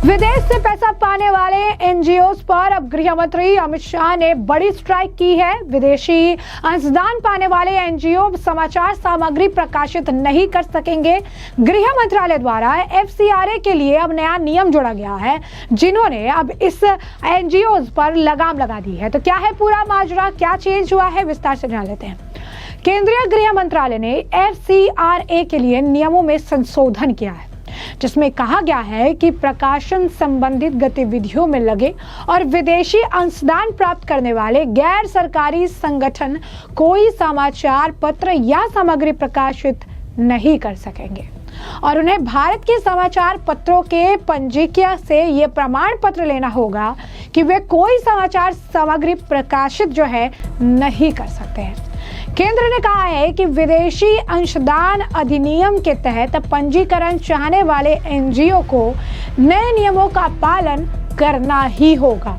विदेश से पैसा पाने वाले एनजीओज पर अब गृह मंत्री अमित शाह ने बड़ी स्ट्राइक की है। विदेशी अंशदान पाने वाले एनजीओ समाचार सामग्री प्रकाशित नहीं कर सकेंगे। गृह मंत्रालय द्वारा एफसीआरए के लिए अब नया नियम जोड़ा गया है, जिन्होंने अब इस एनजीओज पर लगाम लगा दी है। तो क्या है पूरा माजरा, क्या चेंज हुआ है, विस्तार से जान लेते हैं। केंद्रीय गृह मंत्रालय ने एफसीआरए के लिए नियमों में संशोधन किया है, जिसमें कहा गया है कि प्रकाशन संबंधित गतिविधियों में लगे और विदेशी अंशदान प्राप्त करने वाले गैर सरकारी संगठन कोई समाचार पत्र या सामग्री प्रकाशित नहीं कर सकेंगे और उन्हें भारत के समाचार पत्रों के पंजीयक से ये प्रमाण पत्र लेना होगा कि वे कोई समाचार सामग्री प्रकाशित जो है नहीं कर सकते हैं। केंद्र ने कहा है कि विदेशी अंशदान अधिनियम के तहत पंजीकरण चाहने वाले एनजीओ को नए नियमों का पालन करना ही होगा।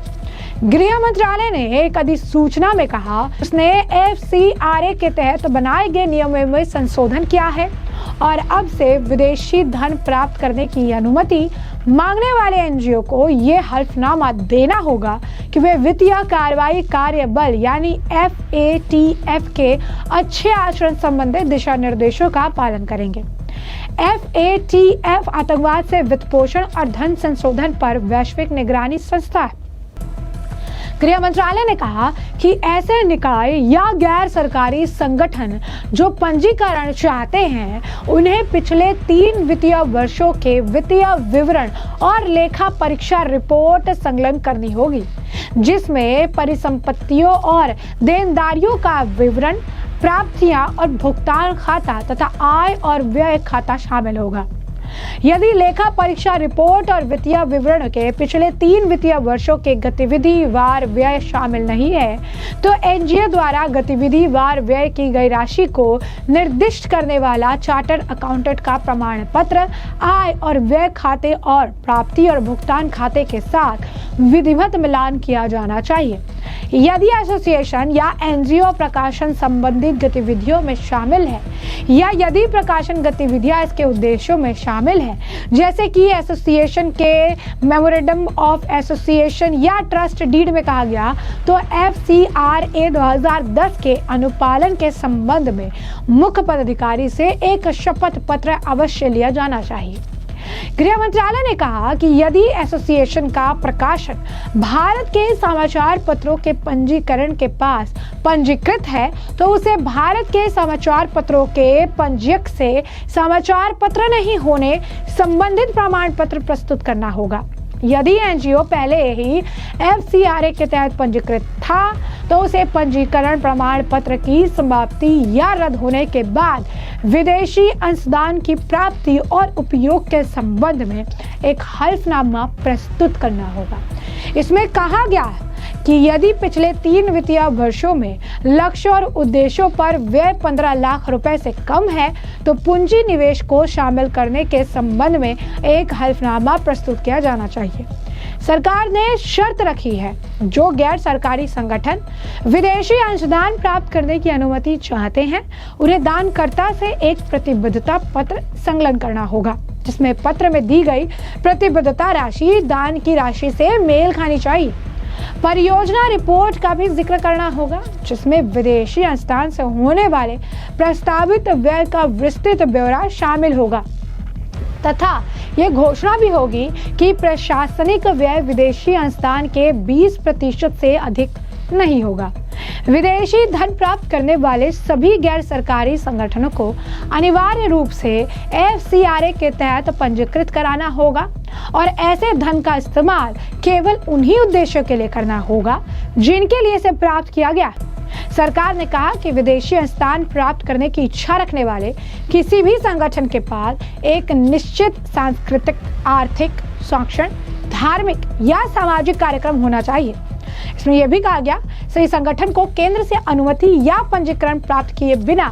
गृह मंत्रालय ने एक अधिसूचना में कहा उसने एफसीआरए के तहत बनाए गए नियमों में संशोधन किया है और अब से विदेशी धन प्राप्त करने की अनुमति मांगने वाले एनजीओ को ये हल्फनामा देना होगा कि वे वित्तीय कार्रवाई कार्य बल यानी FATF के अच्छे आचरण संबंधी दिशा निर्देशों का पालन करेंगे। FATF आतंकवाद से वित्त पोषण और धन संशोधन पर वैश्विक निगरानी संस्था है। गृह मंत्रालय ने कहा कि ऐसे निकाय या गैर सरकारी संगठन जो पंजीकरण चाहते हैं उन्हें पिछले 3 वित्तीय वर्षों के वित्तीय विवरण और लेखा परीक्षा रिपोर्ट संलग्न करनी होगी, जिसमें परिसंपत्तियों और देनदारियों का विवरण, प्राप्तियां और भुगतान खाता तथा आय और व्यय खाता शामिल होगा। यदि लेखा परीक्षा रिपोर्ट और वित्तीय विवरण के पिछले 3 वित्तीय वर्षों के गतिविधि वार व्यय शामिल नहीं है तो एनजीओ द्वारा गतिविधि वार व्यय की गई राशि को निर्दिष्ट करने वाला चार्टर्ड अकाउंटेंट का प्रमाण पत्र आय और व्यय खाते और प्राप्ति और भुगतान खाते के साथ विधिवत मिलान किया जाना चाहिए। यदि एसोसिएशन या एनजीओ प्रकाशन संबंधित गतिविधियों में शामिल है या यदि प्रकाशन गतिविधियां इसके उद्देश्यों में शामिल है, जैसे कि एसोसिएशन के मेमोरेंडम ऑफ एसोसिएशन या ट्रस्ट डीड में कहा गया, तो एफसीआरए 2010 के अनुपालन के संबंध में मुख्य पदाधिकारी से एक शपथ पत्र अवश्य लिया जाना चाहिए। गृह मंत्रालय ने कहा कि यदि एसोसिएशन का प्रकाशन भारत के समाचार पत्रों के पंजीकरण के पास पंजीकृत है तो उसे भारत के समाचार पत्रों के पंजीयक से समाचार पत्र नहीं होने संबंधित प्रमाण पत्र प्रस्तुत करना होगा। यदि एनजीओ पहले ही एफसीआरए के तहत पंजीकृत था तो उसे पंजीकरण प्रमाण पत्र की समाप्ति या रद्द होने के बाद विदेशी अंशदान की प्राप्ति और उपयोग के संबंध में एक हल्फनामा प्रस्तुत करना होगा। इसमें कहा गया है कि यदि पिछले 3 वित्तीय वर्षों में लक्ष्य और उद्देश्यों पर व्यय 15 लाख रुपए से कम है तो पूंजी निवेश को शामिल करने के संबंध में एक हल्फनामा प्रस्तुत किया जाना चाहिए। सरकार ने शर्त रखी है जो गैर सरकारी संगठन विदेशी अंशदान प्राप्त करने की अनुमति चाहते हैं उन्हें दानकर्ता से एक प्रतिबद्धता पत्र संलग्न करना होगा, जिसमें पत्र में दी गई प्रतिबद्धता राशि दान की राशि से मेल खानी चाहिए। परियोजना रिपोर्ट का भी जिक्र करना होगा, जिसमें विदेशी अंशदान से होने वाले प्रस्तावित व्यय का विस्तृत ब्यौरा शामिल होगा तथा यह घोषणा भी होगी कि प्रशासनिक व्यय विदेशी अंशदान के 20% से अधिक नहीं होगा। विदेशी धन प्राप्त करने वाले सभी गैर सरकारी संगठनों को अनिवार्य रूप से एफसीआरए के तहत पंजीकृत कराना होगा और ऐसे धन का इस्तेमाल केवल उन्हीं उद्देश्यों के लिए करना होगा जिनके लिए इसे प्राप्त किया गया। सरकार ने कहा कि विदेशी अंशदान प्राप्त करने की इच्छा रखने वाले किसी भी संगठन के पास एक निश्चित सांस्कृतिक, आर्थिक, शैक्षणिक, धार्मिक या सामाजिक कार्यक्रम होना चाहिए। इसमें यह भी कहा गया सही संगठन को केंद्र से अनुमति या पंजीकरण प्राप्त किए बिना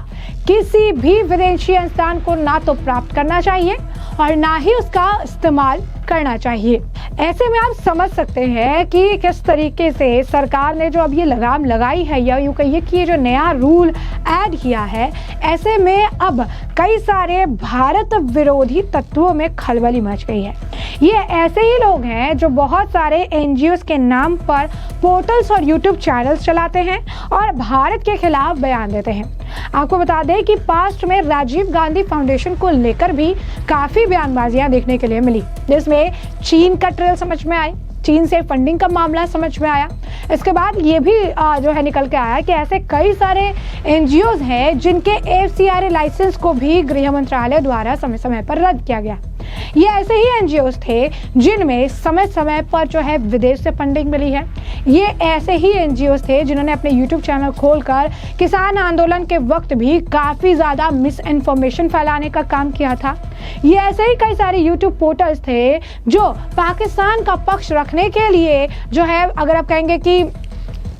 किसी भी विदेशी अंशदान को ना तो प्राप्त करना चाहिए और ना ही उसका इस्तेमाल करना चाहिए। ऐसे में आप समझ सकते हैं कि किस तरीके से सरकार ने जो अब ये लगाम लगाई है या यूं कहिए कि ये जो नया रूल ऐड किया है, ऐसे में अब कई सारे भारत विरोधी तत्वों में खलबली मच गई है। ये ऐसे ही लोग हैं जो बहुत सारे एनजीओ के नाम पर पोर्टल्स और यूट्यूब चैनल्स चलाते हैं और भारत के खिलाफ बयान देते हैं। आपको बता दें कि पास्ट में राजीव गांधी फाउंडेशन को लेकर भी काफ़ी बयानबाजियां देखने के लिए मिली, जिसमें चीन का ट्रेल समझ में आए, चीन से फंडिंग का मामला समझ में आया। इसके बाद ये भी जो है निकल के आया कि ऐसे कई सारे एनजीओज हैं जिनके एफसीआरए लाइसेंस को भी गृह मंत्रालय द्वारा समय समय पर रद्द किया गया। ये ऐसे ही एनजीओज थे जिनमें समय समय पर जो है विदेश से फंडिंग मिली है। ये ऐसे ही एनजीओज थे जिन्होंने अपने यूट्यूब चैनल खोलकर किसान आंदोलन के वक्त भी काफ़ी ज़्यादा मिस इन्फॉर्मेशन फैलाने का काम किया था। ये ऐसे ही कई सारे यूट्यूब पोर्टल्स थे जो पाकिस्तान का पक्ष रखने के लिए जो है, अगर आप कहेंगे कि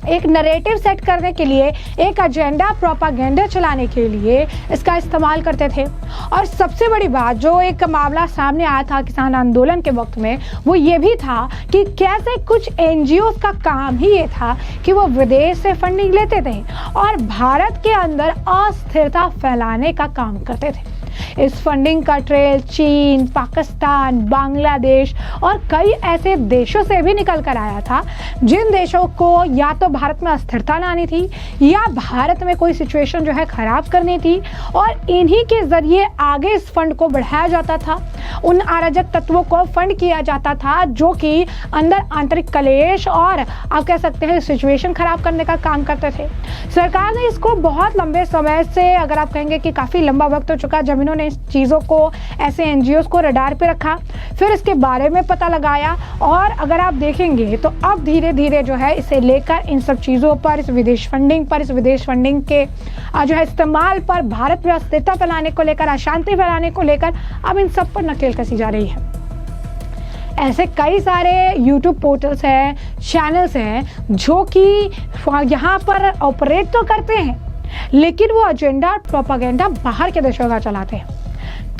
एक नरेटिव सेट करने के लिए, एक एजेंडा प्रोपागेंडा चलाने के लिए इसका इस्तेमाल करते थे। और सबसे बड़ी बात जो एक मामला सामने आया था किसान आंदोलन के वक्त में, वो ये भी था कि कैसे कुछ एनजीओ का काम ही ये था कि वो विदेश से फंडिंग लेते थे और भारत के अंदर अस्थिरता फैलाने का काम करते थे। इस फंडिंग का ट्रेल चीन, पाकिस्तान, बांग्लादेश और कई ऐसे देशों से भी निकल कर आया था जिन देशों को या तो भारत में अस्थिरता लानी थी या भारत में कोई सिचुएशन जो है खराब करनी थी, और इन्हीं के जरिए आगे इस फंड को बढ़ाया जाता था। उन अराजक तत्वों को फंड किया जाता था जो कि अंदर आंतरिक कलेश और आप कह सकते हैं सिचुएशन खराब करने का काम करते थे। सरकार ने इसको बहुत लंबे समय से, अगर आप कहेंगे कि काफ़ी लंबा वक्त हो चुका जब इन्होंने इस चीज़ों को, ऐसे एनजीओ को रडार पे रखा, फिर इसके बारे में पता लगाया, और अगर आप देखेंगे तो अब धीरे धीरे जो है इसे लेकर इन सब चीज़ों पर, इस विदेश फंडिंग के जो है इस्तेमाल पर, भारत में अस्थिरता फैलाने को लेकर, अशांति फैलाने को लेकर अब इन सब पर नकेल कसी जा रही है। ऐसे कई सारे यूट्यूब पोर्टल्स हैं, चैनल्स हैं जो कि यहाँ पर ऑपरेट तो करते हैं लेकिन वो एजेंडा और प्रोपागेंडा बाहर के देशों का चलाते हैं।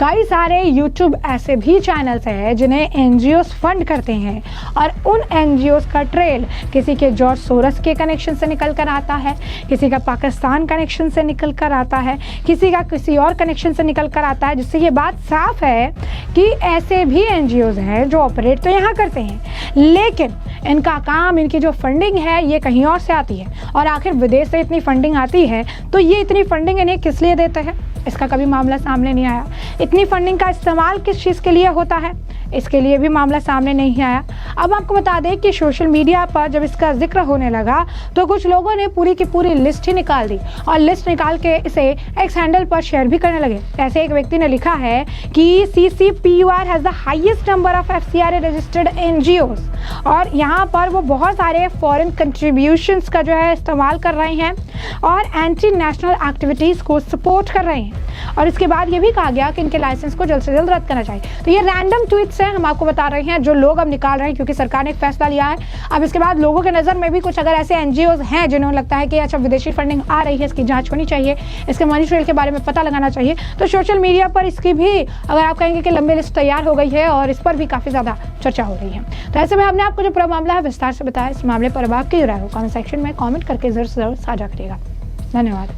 कई सारे यूट्यूब ऐसे भी चैनल्स हैं जिन्हें एनजीओस फंड करते हैं और उन एनजीओस का ट्रेल किसी के जॉर्ज सोरस के कनेक्शन से निकल कर आता है, किसी का पाकिस्तान कनेक्शन से निकल कर आता है, किसी का किसी और कनेक्शन से निकल कर आता है, जिससे ये बात साफ है कि ऐसे भी एनजीओस हैं जो ऑपरेट तो यहाँ करते हैं लेकिन इनका काम, इनकी जो फंडिंग है ये कहीं और से आती है। और आखिर विदेश से इतनी फंडिंग आती है तो ये इतनी फंडिंग इन्हें किस लिए देते हैं, इसका कभी मामला सामने नहीं आया। इतनी फंडिंग का इस्तेमाल किस चीज़ के लिए होता है, इसके लिए भी मामला सामने नहीं आया। अब आपको बता दें कि सोशल मीडिया पर जब इसका जिक्र होने लगा तो कुछ लोगों ने पूरी की पूरी लिस्ट ही निकाल दी और लिस्ट निकाल के इसे एक्स हैंडल पर शेयर भी करने लगे। ऐसे एक व्यक्ति ने लिखा है कि CCPUR has the highest number of FCRA registered NGOs, और यहाँ पर वो बहुत सारे फॉरेन कंट्रीब्यूशंस का जो है इस्तेमाल कर रहे हैं और एंटी नेशनल एक्टिविटीज़ को सपोर्ट कर रहे हैं। और इसके बाद ये भी कहा गया कि इनके लाइसेंस को जल्द से जल्द रद्द करना चाहिए। तो ये रैंडम ट्वीट्स हैं, हम आपको बता रहे हैं जो लोग अब निकाल रहे हैं क्योंकि सरकार ने एक फैसला लिया है। अब इसके बाद लोगों के नज़र में भी कुछ अगर ऐसे एनजीओज हैं जिन्हें लगता है कि अच्छा विदेशी फंडिंग आ रही है, इसकी जांच होनी चाहिए, इसके मनी ट्रेल के बारे में पता लगाना चाहिए, तो सोशल मीडिया पर इसकी भी अगर आप कहेंगे कि लंबी लिस्ट तैयार हो गई है और इस पर भी काफ़ी ज़्यादा चर्चा हो रही है। तो ऐसे में हमने आपको जो पूरा मामला है विस्तार से बताया। इस मामले पर अब आपकी राय हो कमेंट सेक्शन में कॉमेंट करके जरूर साझा करिएगा। धन्यवाद।